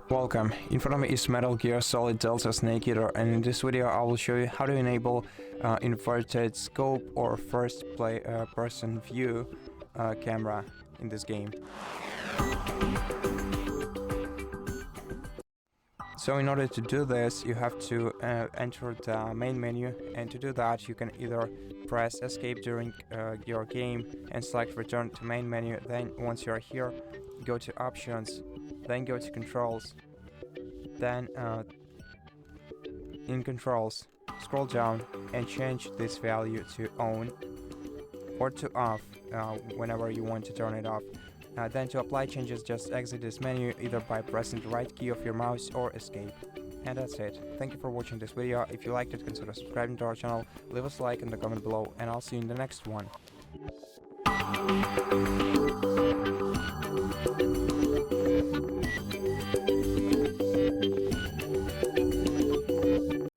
Welcome, in front of me is Metal Gear Solid Delta Snake Eater, and in this video I will show you how to enable inverted scope or first person view camera in this game. So in order to do this, you have to enter the main menu, and to do that you can either press escape during your game and select return to main menu. Then once you are here, go to options, then go to controls, then in controls scroll down and change this value to on or to off whenever you want to turn it off. Then to apply changes, just exit this menu either by pressing the right key of your mouse or escape. And that's it. Thank you for watching this video. If you liked it, consider subscribing to our channel, leave us a like in the comment below, and I'll see you in the next one.